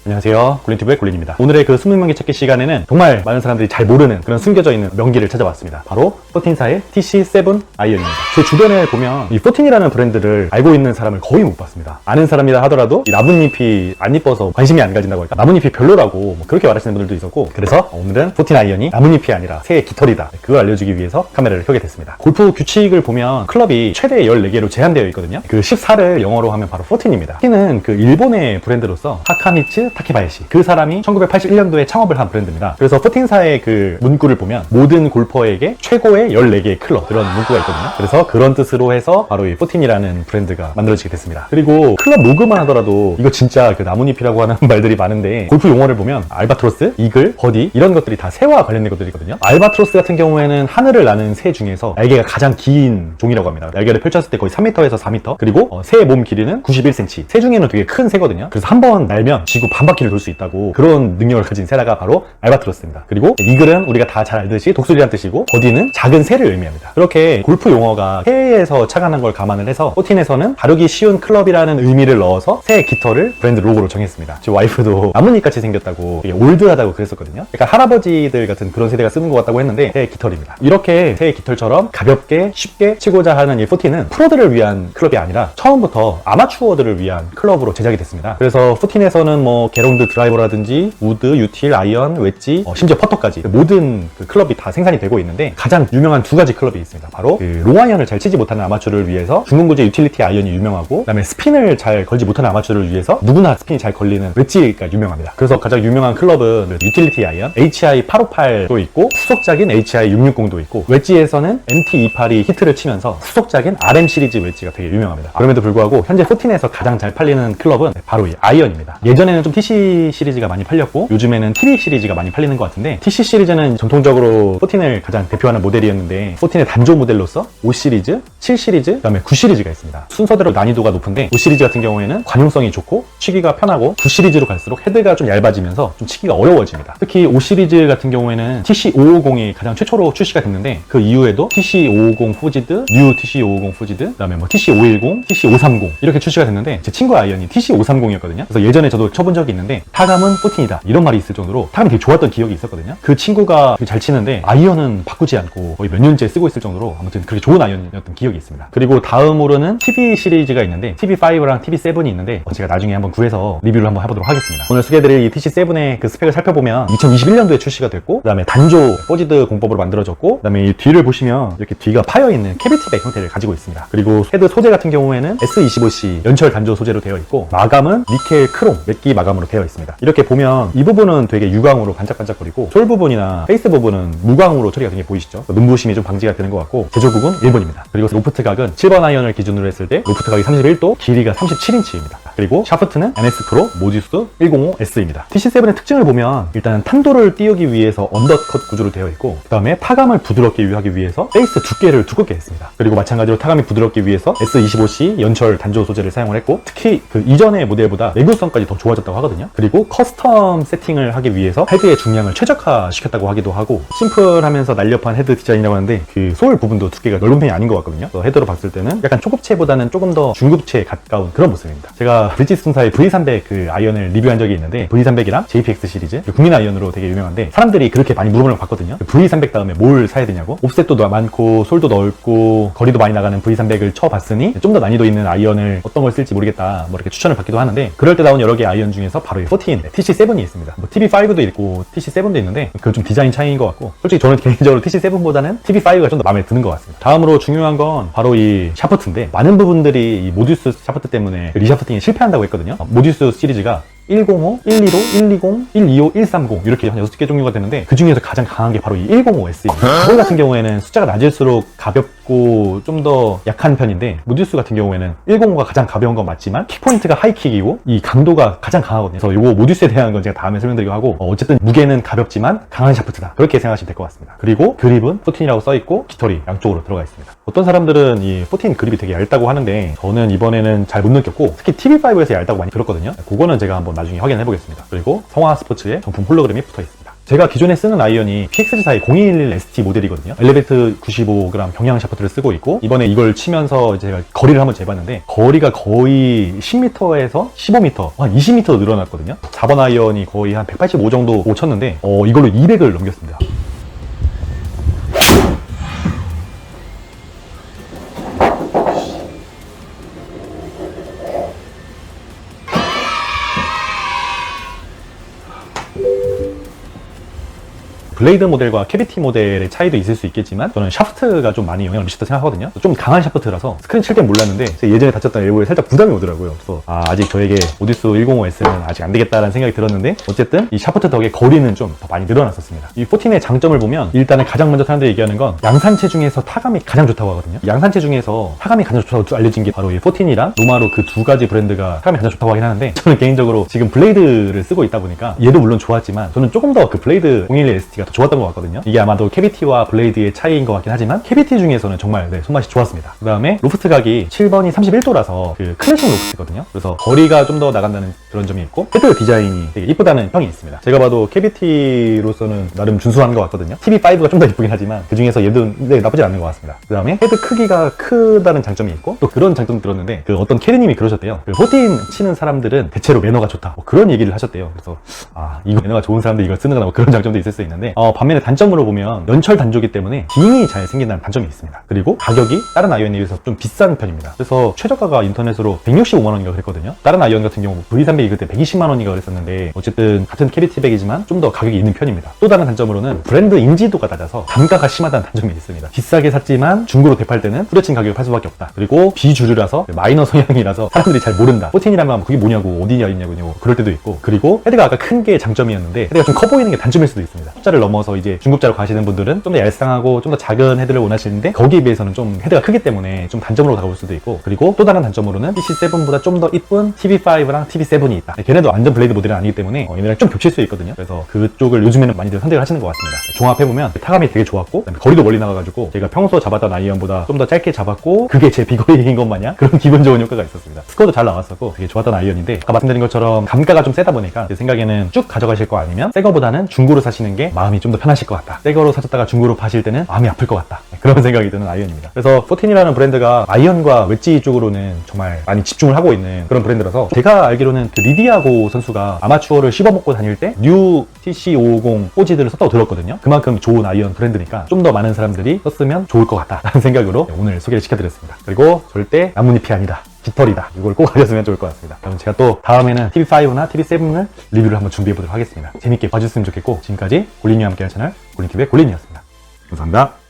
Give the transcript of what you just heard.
안녕하세요, 굴린튜브의 굴린입니다. 오늘의 그 숨은 명기 찾기 시간에는 정말 많은 사람들이 잘 모르는 그런 숨겨져 있는 명기를 찾아봤습니다. 바로 14사의 TC7 아이언입니다. 제 주변에 보면 이 14이라는 브랜드를 알고 있는 사람을 거의 못 봤습니다. 아는 사람이라 하더라도 이 나뭇잎이 안 이뻐서 관심이 안 가진다고 할까? 나뭇잎이 별로라고 뭐 그렇게 말하시는 분들도 있었고, 그래서 오늘은 14 아이언이 나뭇잎이 아니라 새의 깃털이다, 그걸 알려주기 위해서 카메라를 켜게 됐습니다. 골프 규칙을 보면 클럽이 최대 14개로 제한되어 있거든요. 그 14를 영어로 하면 바로 14입니다. 14는 그 일본의 브랜드로서 하카미츠 타케바야시, 그 사람이 1981년도에 창업을 한 브랜드입니다. 그래서 14사의 그 문구를 보면 모든 골퍼에게 최고의 14개의 클럽, 그런 문구가 있거든요. 그래서 그런 뜻으로 해서 바로 이 14이라는 브랜드가 만들어지게 됐습니다. 그리고 클럽 로그만 하더라도 이거 진짜 그 나뭇잎이라고 하는 말들이 많은데, 골프 용어를 보면 알바트로스, 이글, 버디 이런 것들이 다 새와 관련된 것들이거든요. 알바트로스 같은 경우에는 하늘을 나는 새 중에서 날개가 가장 긴 종이라고 합니다. 날개를 펼쳤을 때 거의 3m에서 4m, 그리고 새의 몸 길이는 91cm. 새 중에는 되게 큰 새거든요. 그래서 한 번 날면 지구 반바퀴를 돌 수 있다고, 그런 능력을 가진 새가 바로 알바트로스입니다. 그리고 이글은 우리가 다 잘 알듯이 독수리란 뜻이고, 버디는 작은 새를 의미합니다. 그렇게 골프 용어가 새에서 착안한 걸 감안을 해서 14에서는 다루기 쉬운 클럽이라는 의미를 넣어서 새의 깃털을 브랜드 로고로 정했습니다. 제 와이프도 나뭇잎같이 생겼다고, 되게 올드하다고 그랬었거든요. 약간 할아버지들 같은 그런 세대가 쓰는 것 같다고 했는데 새의 깃털입니다. 이렇게 새의 깃털처럼 가볍게 쉽게 치고자 하는 이 14는 프로들을 위한 클럽이 아니라 처음부터 아마추어들을 위한 클럽으로 제작이 됐습니다. 그래서 14에서는 뭐 게롱드 드라이버라든지 우드, 유틸, 아이언, 웨지, 심지어 퍼터까지 모든 그 클럽이 다 생산이 되고 있는데, 가장 유명한 두 가지 클럽이 있습니다. 바로 그 롱아이언을 잘 치지 못하는 아마추어를 위해서 중공구제 유틸리티 아이언이 유명하고, 그다음에 스핀을 잘 걸지 못하는 아마추어를 위해서 누구나 스핀이 잘 걸리는 웨지가 유명합니다. 그래서 가장 유명한 클럽은 유틸리티 아이언, HI858도 있고 후속작인 HI660도 있고, 웨지에서는 MT28이 히트를 치면서 후속작인 RM 시리즈 웨지가 되게 유명합니다. 그럼에도 불구하고 현재 14에서 가장 잘 팔리는 클럽은 바로 이 아이언입니다. 예전에는 좀 TC 시리즈가 많이 팔렸고 요즘에는 TD 시리즈가 많이 팔리는 것 같은데, TC 시리즈는 전통적으로 14을 가장 대표하는 모델이었는데, 14의 단조 모델로서 5 시리즈, 7 시리즈, 그다음에 9 시리즈가 있습니다. 순서대로 난이도가 높은데 5 시리즈 같은 경우에는 관용성이 좋고 치기가 편하고, 9 시리즈로 갈수록 헤드가 좀 얇아지면서 좀 치기가 어려워집니다. 특히 5 시리즈 같은 경우에는 TC550이 가장 최초로 출시가 됐는데, 그 이후에도 TC550 포지드, 뉴 TC550 포지드, 그다음에 뭐 TC510, TC530 이렇게 출시가 됐는데, 제 친구 아이언이 TC530이었거든요. 그래서 예전에 저도 쳐본 적이 있는데 타감은 14이다 이런 말이 있을 정도로 타감이 되게 좋았던 기억이 있었거든요. 그 친구가 되게 잘 치는데 아이언은 바꾸지 않고 거의 몇 년째 쓰고 있을 정도로 아무튼 그렇게 좋은 아이언이었던 기억이 있습니다. 그리고 다음으로는 TV 시리즈가 있는데, TV5랑 TV7이 있는데 제가 나중에 한번 구해서 리뷰를 한번 해보도록 하겠습니다. 오늘 소개해드릴 이 TC7의 그 스펙을 살펴보면 2021년도에 출시가 됐고, 그 다음에 단조 포지드 공법으로 만들어졌고, 그 다음에 이 뒤를 보시면 이렇게 뒤가 파여있는 캐비티백 형태를 가지고 있습니다. 그리고 헤드 소재 같은 경우에는 S25C 연철 단조 소재로 되어 있고, 마감은 니켈 크롬 맥기 마감으로 되어 있습니다. 이렇게 보면 이 부분은 되게 유광으로 반짝반짝거리고, 솔 부분이나 페이스 부분은 무광으로 처리가 된 게 보이시죠? 눈부심이 좀 방지가 되는 것 같고, 제조국은 일본입니다. 그리고 로프트 각은 7번 아이언을 기준으로 했을 때 로프트 각이 31도, 길이가 37인치입니다. 그리고 샤프트는 NS 프로 모듀스 105S입니다. TC7의 특징을 보면 일단 탄도를 띄우기 위해서 언더컷 구조로 되어 있고, 그 다음에 타감을 부드럽게 하기 위해서 페이스 두께를 두껍게 했습니다. 그리고 마찬가지로 타감이 부드럽기 위해서 S25C 연철 단조 소재를 사용을 했고, 특히 그 이전의 모델보다 내구성까지 더 좋아졌다고 하거든요. 그리고 커스텀 세팅을 하기 위해서 헤드의 중량을 최적화시켰다고 하기도 하고, 심플하면서 날렵한 헤드 디자인이라고 하는데 그 소울 부분도 두께가 넓은 편이 아닌 것 같거든요. 헤드로 봤을 때는 약간 초급체보다는 조금 더 중급체에 가까운 그런 모습입니다. 제가 브리지스톤사의 V300 그 아이언을 리뷰한 적이 있는데, V300이랑 JPX 시리즈 국민 아이언으로 되게 유명한데, 사람들이 그렇게 많이 물어보는 걸 봤거든요. V300 다음에 뭘 사야 되냐고. 옵셋도 많고 솔도 넓고 거리도 많이 나가는 V300을 쳐봤으니 좀 더 난이도 있는 아이언을 어떤 걸 쓸지 모르겠다, 뭐 이렇게 추천을 받기도 하는데, 그럴 때 나온 여러 개의 아이언 중에서 바로 이 14, TC7이 있습니다. 뭐 TV5도 있고 TC7도 있는데 그건 좀 디자인 차이인 것 같고, 솔직히 저는 개인적으로 TC7보다는 TV5가 좀 더 마음에 드는 것 같습니다. 다음으로 중요한 건 바로 이 샤프트인데, 많은 부분들이 이 모듀스 샤프트 때문에 리샤프팅이 실패한다고 했거든요. 모듀스 시리즈가 105, 115, 120, 125, 130 이렇게 한 6개 종류가 되는데, 그 중에서 가장 강한 게 바로 이 105S입니다. 가볼 같은 경우에는 숫자가 낮을수록 가볍고 좀 더 약한 편인데, 모듀스 같은 경우에는 105가 가장 가벼운 건 맞지만 킥포인트가 하이킥이고 이 강도가 가장 강하거든요. 그래서 이거 모듀스에 대한 건 제가 다음에 설명드리고 하고, 어쨌든 무게는 가볍지만 강한 샤프트다, 그렇게 생각하시면 될 것 같습니다. 그리고 그립은 14이라고 써있고 깃털이 양쪽으로 들어가 있습니다. 어떤 사람들은 이 14 그립이 되게 얇다고 하는데, 저는 이번에는 잘 못 느꼈고, 특히 TV5에서 얇다고 많이 들었거든요. 그거는 제가 한번 나중에 확인해 보겠습니다. 그리고 성화 스포츠의 정품 홀로그램이 붙어 있습니다. 제가 기존에 쓰는 아이언이 PXG4의 0211ST 모델이거든요. 엘리베이트 95g 경량 샤프트를 쓰고 있고, 이번에 이걸 치면서 제가 거리를 한번 재봤는데 거리가 거의 10m에서 15m, 한 20m 늘어났거든요. 4번 아이언이 거의 한 185 정도 못 쳤는데 이걸로 200을 넘겼습니다. 블레이드 모델과 캐비티 모델의 차이도 있을 수 있겠지만 저는 샤프트가 좀 많이 영향을 미쳤다 생각하거든요. 좀 강한 샤프트라서 스크린 칠 땐 몰랐는데 제가 예전에 다쳤던 엘보에 살짝 부담이 오더라고요. 그래서 아직 저에게 오디수 105S는 아직 안 되겠다라는 생각이 들었는데, 어쨌든 이 샤프트 덕에 거리는 좀 더 많이 늘어났었습니다. 이 14의 장점을 보면 일단은 가장 먼저 사람들이 얘기하는 건 양산체 중에서 타감이 가장 좋다고 하거든요. 양산체 중에서 타감이 가장 좋다고 알려진 게 바로 이 14이랑 노마로 그 두 가지 브랜드가 타감이 가장 좋다고 하긴 하는데, 저는 개인적으로 지금 블레이드를 쓰고 있다 보니까 얘도 물론 좋았지만 저는 조금 더 그 블레이드 011ST가 더 좋았던 것 같거든요. 이게 아마도 캐비티와 블레이드의 차이인 것 같긴 하지만 캐비티 중에서는 정말 손맛이 좋았습니다. 그 다음에 로프트 각이 7번이 31도라서 그 클래식 로프트거든요. 그래서 거리가 좀 더 나간다는 그런 점이 있고, 헤드 디자인이 되게 이쁘다는 평이 있습니다. 제가 봐도 캐비티로서는 나름 준수한 것 같거든요. TV5가 좀 더 이쁘긴 하지만 그 중에서 얘도 나쁘지 않은 것 같습니다. 그 다음에 헤드 크기가 크다는 장점이 있고, 또 그런 장점도 들었는데 그 어떤 캐리님이 그러셨대요. 그 14 치는 사람들은 대체로 매너가 좋다, 그런 얘기를 하셨대요. 그래서 이거 매너가 좋은 사람들이 이걸 쓰는 거나 그런 장점도 있을 수 있는데, 반면에 단점으로 보면 연철 단조기 때문에 딩이 잘 생긴다는 단점이 있습니다. 그리고 가격이 다른 아이언에 비해서 좀 비싼 편입니다. 그래서 최저가가 인터넷으로 165만 원인가 그랬거든요. 다른 아이언 같은 경우 V300이 그때 120만 원인가 그랬었는데, 어쨌든 같은 캐비티백이지만 좀 더 가격이 있는 편입니다. 또 다른 단점으로는 브랜드 인지도가 낮아서 단가가 심하다는 단점이 있습니다. 비싸게 샀지만 중고로 대팔 때는 후려친 가격을 팔 수밖에 없다. 그리고 비주류라서 마이너 성향이라서 사람들이 잘 모른다. 14이라면 그게 뭐냐고, 어디냐 있냐고 그럴 때도 있고, 그리고 헤드가 아까 큰 게 장점이었는데 헤드가 좀 커 보이는 게 단점일 수도 있습니다. 숫자를 넘어서 이제 중급자로 가시는 분들은 좀 더 얄쌍하고 좀 더 작은 헤드를 원하시는데 거기에 비해서는 좀 헤드가 크기 때문에 좀 단점으로 다가올 수도 있고, 그리고 또 다른 단점으로는 PC7보다 좀 더 이쁜 TV5랑 TV7이 있다. 걔네도 완전 블레이드 모델은 아니기 때문에 얘네랑 좀 겹칠 수 있거든요. 그래서 그쪽을 요즘에는 많이들 선택을 하시는 것 같습니다. 종합해보면 타감이 되게 좋았고, 거리도 멀리 나가가지고 제가 평소 잡았던 아이언보다 좀 더 짧게 잡았고 그게 제 비거리인 것 마냥 그런 기분 좋은 효과가 있었습니다. 스코어도 잘 나왔었고 되게 좋았던 아이언인데, 아까 말씀드린 것처럼 감가가 좀 세다 보니까 제 생각에는 쭉 가져가실 거 아니면 새 거보다는 중고로 사시는 게 마음이 좀 더 편하실 것 같다. 새 거로 사셨다가 중고로 파실 때는 마음이 아플 것 같다. 그런 생각이 드는 아이언입니다. 그래서 14이라는 브랜드가 아이언과 웨지 쪽으로는 정말 많이 집중을 하고 있는 그런 브랜드라서, 제가 알기로는 그 리디아고 선수가 아마추어를 씹어먹고 다닐 때 뉴 TC550 포지들을 썼다고 들었거든요. 그만큼 좋은 아이언 브랜드니까 좀 더 많은 사람들이 썼으면 좋을 것 같다라는 생각으로 오늘 소개를 시켜드렸습니다. 그리고 절대 나뭇잎이 아니다, 깃털이다. 이걸 꼭 하셨으면 좋을 것 같습니다. 그럼 제가 또 다음에는 TV5나 TV7을 리뷰를 한번 준비해보도록 하겠습니다. 재밌게 봐주셨으면 좋겠고, 지금까지 골린이와 함께한 채널 골린TV의 골린이었습니다. 감사합니다.